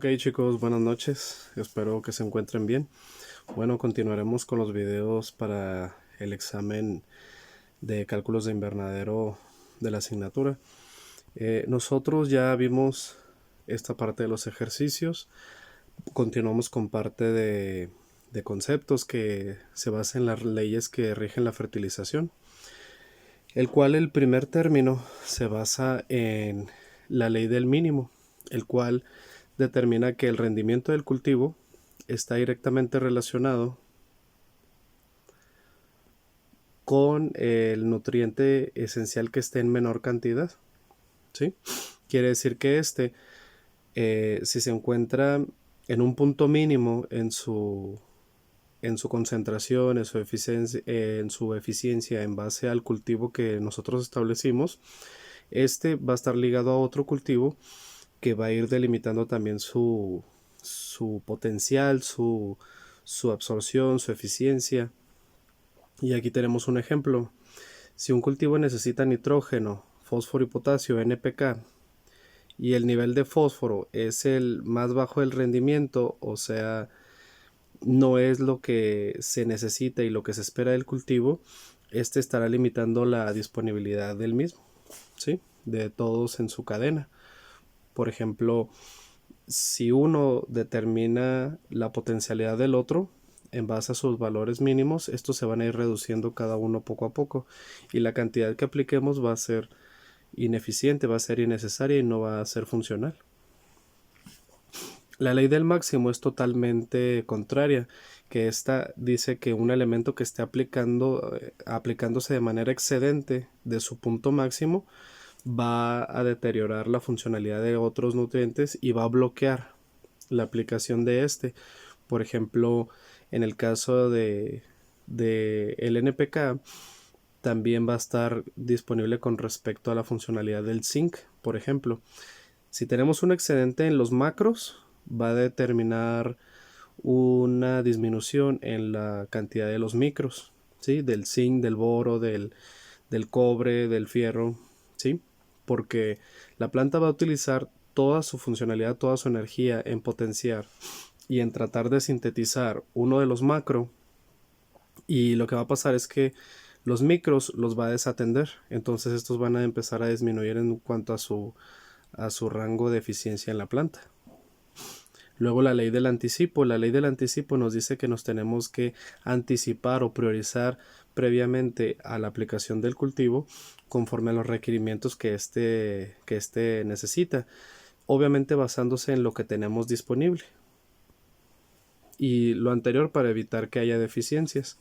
Ok chicos, buenas noches, espero que se encuentren bien. Bueno, continuaremos con los videos para el examen de cálculos de invernadero de la asignatura. Nosotros ya vimos esta parte de los ejercicios, continuamos con parte de conceptos que se basan en las leyes que rigen la fertilización, el cual el primer término se basa en la ley del mínimo, el cual determina que el rendimiento del cultivo está directamente relacionado con el nutriente esencial que esté en menor cantidad, ¿sí? Quiere decir que si se encuentra en un punto mínimo en su concentración, en su eficiencia en base al cultivo que nosotros establecimos, va a estar ligado a otro cultivo que va a ir delimitando también su potencial, su absorción, su eficiencia. Y aquí tenemos un ejemplo. Si un cultivo necesita nitrógeno, fósforo y potasio, NPK, y el nivel de fósforo es el más bajo del rendimiento, o sea, no es lo que se necesita y lo que se espera del cultivo, estará limitando la disponibilidad del mismo, ¿sí? De todos en su cadena. Por ejemplo, si uno determina la potencialidad del otro en base a sus valores mínimos, estos se van a ir reduciendo cada uno poco a poco y la cantidad que apliquemos va a ser ineficiente, va a ser innecesaria y no va a ser funcional. La ley del máximo es totalmente contraria, que esta dice que un elemento que esté aplicándose de manera excedente de su punto máximo va a deteriorar la funcionalidad de otros nutrientes y va a bloquear la aplicación de Por ejemplo, en el caso de el NPK, también va a estar disponible con respecto a la funcionalidad del zinc. Por ejemplo, si tenemos un excedente en los macros, va a determinar una disminución en la cantidad de los micros, ¿sí? Del zinc, del boro, del cobre, del fierro, ¿sí? Porque la planta va a utilizar toda su funcionalidad, toda su energía en potenciar y en tratar de sintetizar uno de los macro, y lo que va a pasar es que los micros los va a desatender, entonces estos van a empezar a disminuir en cuanto a su rango de eficiencia en la planta. Luego la ley del anticipo nos dice que nos tenemos que anticipar o priorizar previamente a la aplicación del cultivo conforme a los requerimientos que éste necesita, obviamente basándose en lo que tenemos disponible y lo anterior para evitar que haya deficiencias.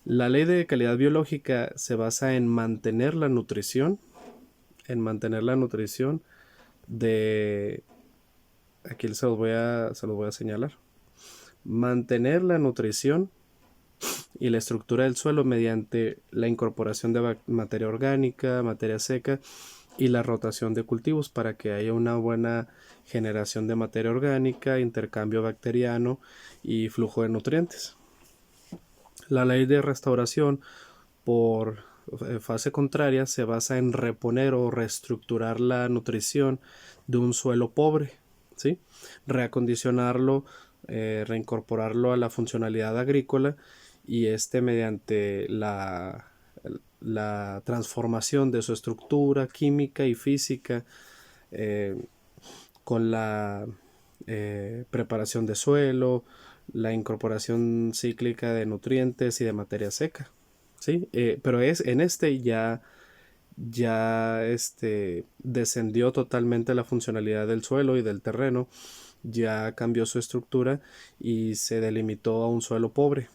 La ley de calidad biológica se basa en mantener la nutrición de, aquí se los voy a señalar, mantener la nutrición y la estructura del suelo mediante la incorporación de materia orgánica, materia seca y la rotación de cultivos para que haya una buena generación de materia orgánica, intercambio bacteriano y flujo de nutrientes. La ley de restauración por fase contraria se basa en reponer o reestructurar la nutrición de un suelo pobre, ¿sí? Reacondicionarlo, reincorporarlo a la funcionalidad agrícola y mediante la transformación de su estructura química y física, eh, con la preparación de suelo, la incorporación cíclica de nutrientes y de materia seca, ¿sí? Pero en ya descendió totalmente la funcionalidad del suelo y del terreno, ya cambió su estructura y se delimitó a un suelo pobre.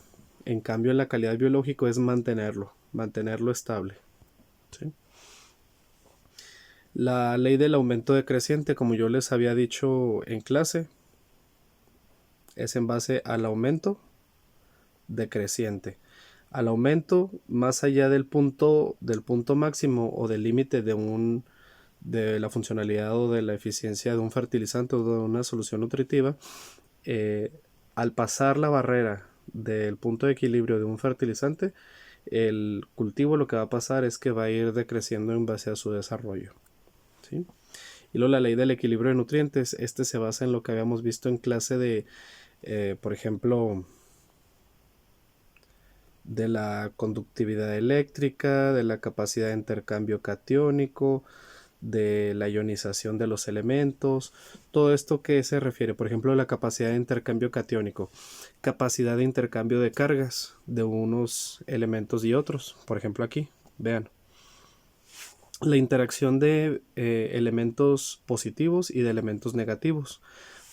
En cambio, en la calidad biológica es mantenerlo estable, ¿sí? La ley del aumento decreciente, como yo les había dicho en clase, es en base al aumento decreciente. Al aumento más allá del punto máximo o del límite de la funcionalidad o de la eficiencia de un fertilizante o de una solución nutritiva, al pasar la barrera del punto de equilibrio de un fertilizante, el cultivo lo que va a pasar es que va a ir decreciendo en base a su desarrollo, ¿sí? Y luego la ley del equilibrio de nutrientes, este se basa en lo que habíamos visto en clase de, por ejemplo, de la conductividad eléctrica, de la capacidad de intercambio catiónico, de la ionización de los elementos, todo esto que se refiere, por ejemplo, a la capacidad de intercambio catiónico, capacidad de intercambio de cargas de unos elementos y otros, por ejemplo aquí, vean, la interacción de elementos positivos y de elementos negativos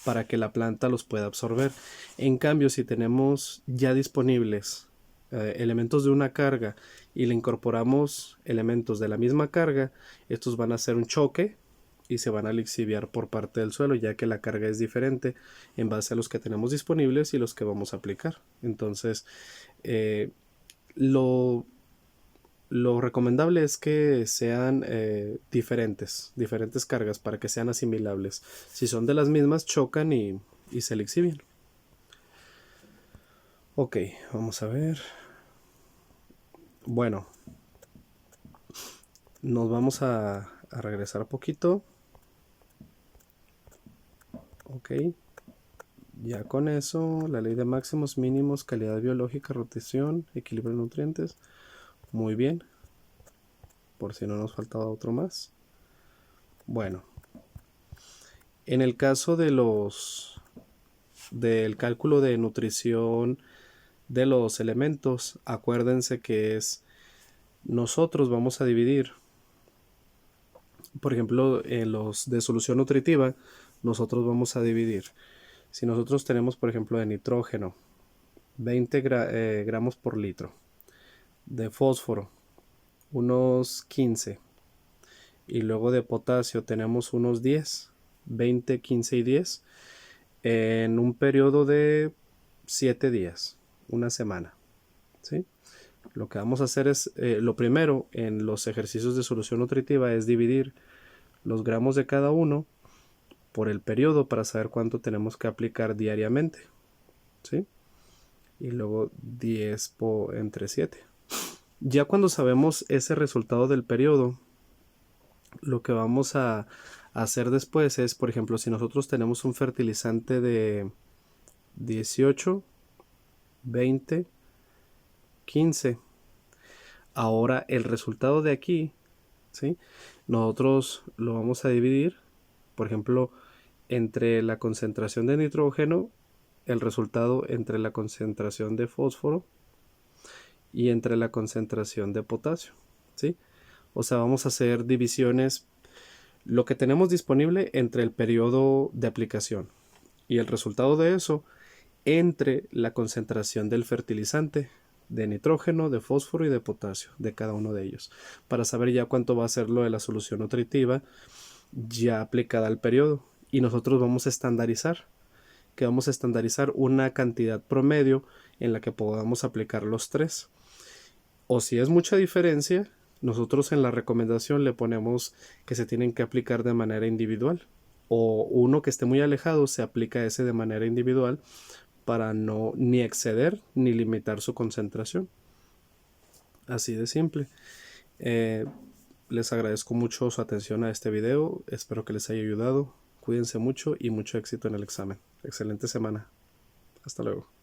para que la planta los pueda absorber. En cambio, si tenemos ya disponibles elementos de una carga y le incorporamos elementos de la misma carga, estos van a hacer un choque y se van a lixiviar por parte del suelo, ya que la carga es diferente en base a los que tenemos disponibles y los que vamos a aplicar. Entonces, lo recomendable es que sean diferentes cargas para que sean asimilables. Si son de las mismas, chocan y se lixivian. Ok, vamos a ver. Bueno, nos vamos a regresar poquito. Ok, ya con eso, la ley de máximos, mínimos, calidad biológica, rotación, equilibrio de nutrientes. Muy bien, por si no nos faltaba otro más. Bueno, en el caso de del cálculo de nutrición de los elementos, acuérdense que nosotros vamos a dividir, por ejemplo, en los de solución nutritiva, nosotros vamos a dividir, si nosotros tenemos, por ejemplo, de nitrógeno 20 gramos por litro, de fósforo unos 15, y luego de potasio tenemos unos 10, 20, 15 y 10, en un periodo de 7 días, una semana, ¿sí? Lo que vamos a hacer es, lo primero en los ejercicios de solución nutritiva es dividir los gramos de cada uno por el periodo para saber cuánto tenemos que aplicar diariamente, ¿sí? Y luego 10 entre 7. Ya cuando sabemos ese resultado del periodo, lo que vamos a hacer después es, por ejemplo, si nosotros tenemos un fertilizante de 18, 20, 15, ahora el resultado de aquí, ¿sí? Nosotros lo vamos a dividir, por ejemplo, entre la concentración de nitrógeno, el resultado entre la concentración de fósforo y entre la concentración de potasio, ¿sí? O sea, vamos a hacer divisiones, lo que tenemos disponible entre el periodo de aplicación y el resultado de eso entre la concentración del fertilizante de nitrógeno, de fósforo y de potasio de cada uno de ellos, para saber ya cuánto va a ser lo de la solución nutritiva ya aplicada al periodo. Y nosotros vamos a estandarizar, que vamos a estandarizar una cantidad promedio en la que podamos aplicar los tres. O si es mucha diferencia, nosotros en la recomendación le ponemos que se tienen que aplicar de manera individual, o uno que esté muy alejado se aplica ese de manera individual para no ni exceder ni limitar su concentración. Así de simple. Les agradezco mucho su atención a este video, espero que les haya ayudado, cuídense mucho y mucho éxito en el examen. Excelente semana, hasta luego.